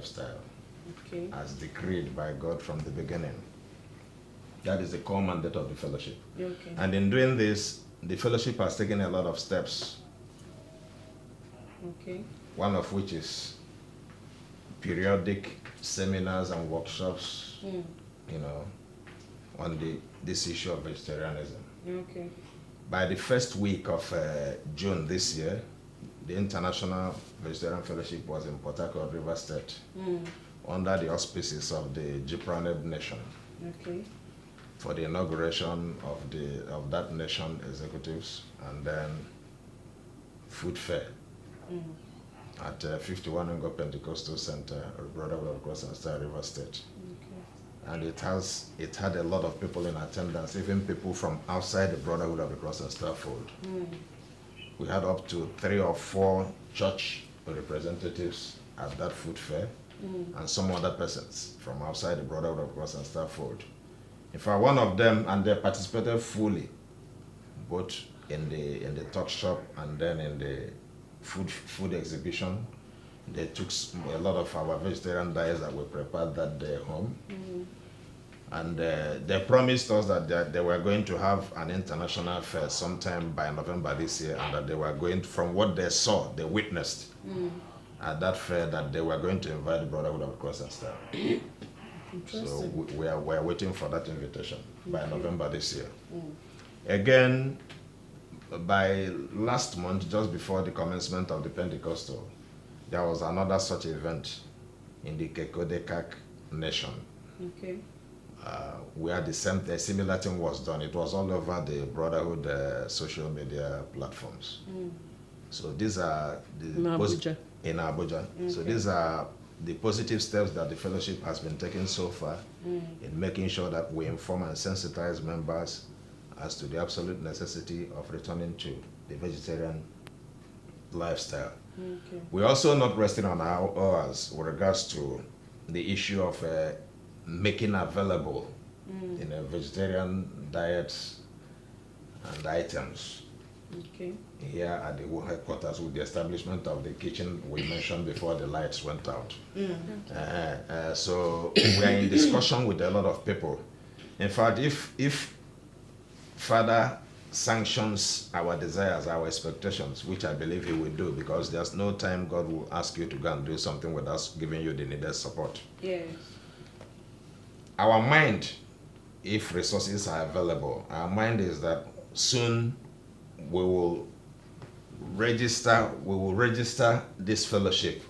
lifestyle, Okay. as decreed by God from the beginning. That is the core mandate of the fellowship. Okay. And in doing this, the fellowship has taken a lot of steps, Okay. one of which is periodic seminars and workshops, you know, on this issue of vegetarianism. Okay. By the first week of June this year, the International Vegetarian Fellowship was in Port Harcourt, River State, under the auspices of the Jipraneb Nation, Okay. for the inauguration of that nation executives, and then food fair at 51 Ngo Pentecostal Center, Brotherhood of Cross and Star, River State. Okay. And it had a lot of people in attendance, even people from outside the Brotherhood of the Cross and Star fold. We had up to 3 or 4 church representatives at that food fair, and some other persons from outside the Brotherhood of the Cross and Star fold. In fact, one of them, and they participated fully, both in the talk shop and then in the food exhibition. They took a lot of our vegetarian diets that we prepared that day home. And they promised us that they were going to have an international fair sometime by November this year, and that they were going, from what they saw, they witnessed at that fair, that they were going to invite the Brotherhood of Cross and Star. So we are waiting for that invitation by November this year. Again, by last month, just before the commencement of the Pentecostal, there was another such event in the Kekodekak Nation, Okay. where a similar thing was done. It was all over the Brotherhood social media platforms. So these are the in Abuja. So these are the positive steps that the fellowship has been taking so far in making sure that we inform and sensitize members as to the absolute necessity of returning to the vegetarian lifestyle. Okay. We're also not resting on our oars with regards to the issue of making available in a vegetarian diets and items Okay. here at the headquarters, with the establishment of the kitchen we mentioned before the lights went out. So we are in discussion with a lot of people. In fact, if Father sanctions our desires, our expectations, which I believe he will do, because there's no time God will ask you to go and do something without giving you the needed support. Yes. Our mind, if resources are available, our mind is that soon we will register this fellowship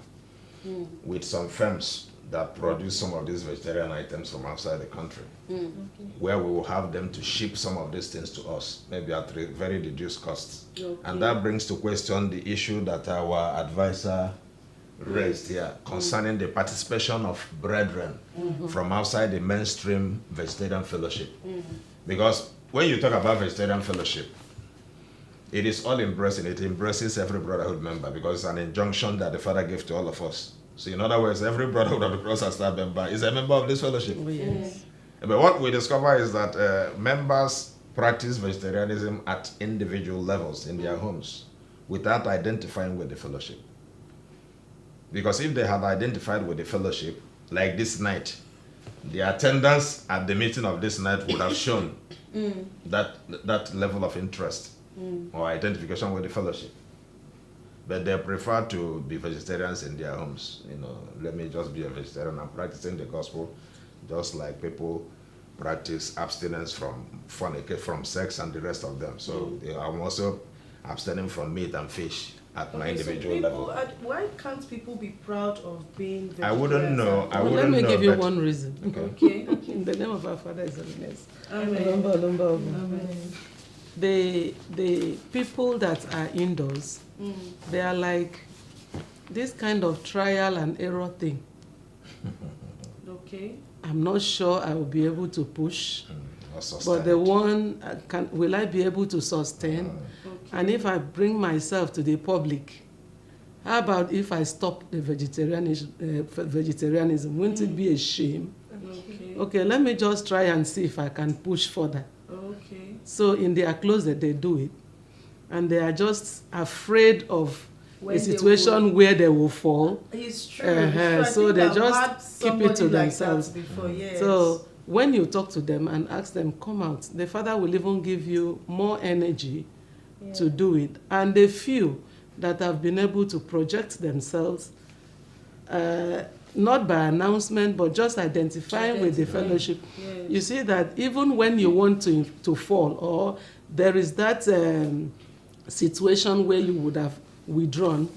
with some firms that produce some of these vegetarian items from outside the country, where we will have them to ship some of these things to us, maybe at very reduced costs. Okay. And that brings to question the issue that our advisor raised here concerning the participation of brethren from outside the mainstream vegetarian fellowship. Because when you talk about vegetarian fellowship, it is all embracing. It embraces every brotherhood member, because it's an injunction that the Father gave to all of us. So in other words, every brotherhood of the Cross and Star member is a member of this fellowship. Yes. But what we discover is that members practice vegetarianism at individual levels in their homes without identifying with the fellowship. Because if they had identified with the fellowship, like this night, the attendance at the meeting of this night would have shown that level of interest or identification with the fellowship. But they prefer to be vegetarians in their homes. You know, let me just be a vegetarian. I'm practicing the gospel, just like people practice abstinence from from sex and the rest of them. So I'm also abstaining from meat and fish at my individual level. Why can't people be proud of being vegetarians? I wouldn't know. Let me give you one reason. Okay. In the name of our Father is holiness. Amen. The people that are indoors, they are like this kind of trial and error thing. Okay. I'm not sure I will be able to push, Sustain but the it. one will I be able to sustain? Okay. And if I bring myself to the public, how about if I stop the vegetarianism? Wouldn't it be a shame? Okay. Okay, let me just try and see if I can push further. Okay. So in their closet, they do it. And they are just afraid of when a they situation where they will fall. It's true. Uh-huh. So they just keep it to like themselves. that before, yes. So when you talk to them and ask them, come out, the father will even give you more energy to do it. And the few that have been able to project themselves, not by announcement, but just identifying with the fellowship, Yes. you see that even when you want to fall, or there is that situation where you would have withdrawn,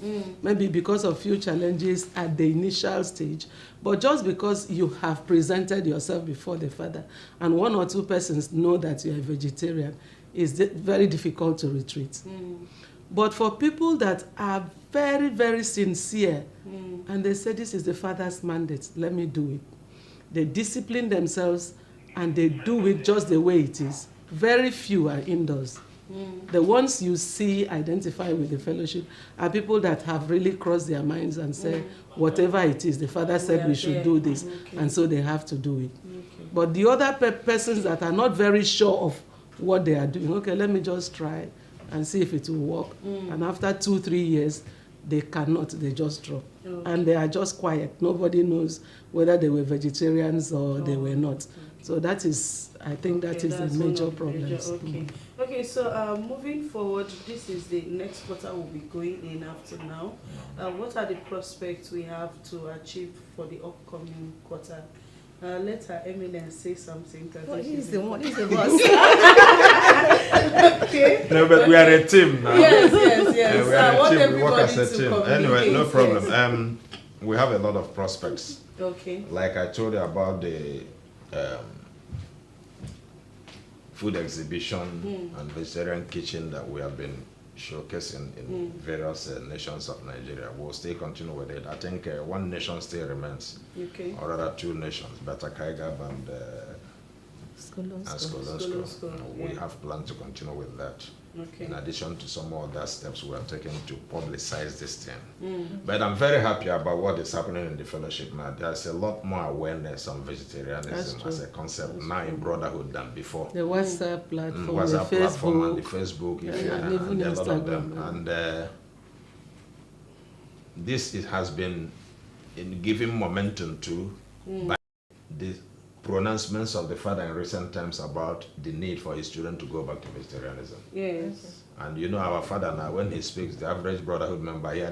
maybe because of few challenges at the initial stage, but just because you have presented yourself before the father and one or two persons know that you are a vegetarian, it's very difficult to retreat. But for people that are very, very sincere, and they say, this is the father's mandate, let me do it. They discipline themselves and they do it just the way it is. Very few are indoors. The ones you see identify with the fellowship are people that have really crossed their minds and say, whatever it is, the father said we should do this, and so they have to do it. But the other persons that are not very sure of what they are doing, okay, let me just try and see if it will work. And after 2-3 years, they cannot, they just drop. And they are just quiet. Nobody knows whether they were vegetarians or they were not. So that is, I think that is the major problem. Okay, so moving forward, this is the next quarter we'll be going in after now. What are the prospects we have to achieve for the upcoming quarter? Let her Eminence say something. He's the one, he's the boss. Okay. No, but we are a team now. Yes. We are I want a team. We work everybody as a to team. communicate. Anyway, no Yes. problem. We have a lot of prospects. Okay. Like I told you about the food exhibition and vegetarian kitchen that we have been showcasing in various nations of Nigeria. We'll still continue with it. I think one nation still remains, Okay. or rather two nations, Beta Kaigab and Skolonsko. We have planned to continue with that. Okay. In addition to some other steps we are taking to publicize this thing. But I'm very happy about what is happening in the fellowship now. There's a lot more awareness on vegetarianism as a concept now in brotherhood than before. The WhatsApp platform, WhatsApp the platform Facebook, and the Facebook, and even a lot of them. Instagram. And this has been in giving momentum to by the pronouncements of the father in recent times about the need for his children to go back to vegetarianism. Yes. And you know our father now, when he speaks, the average brotherhood member here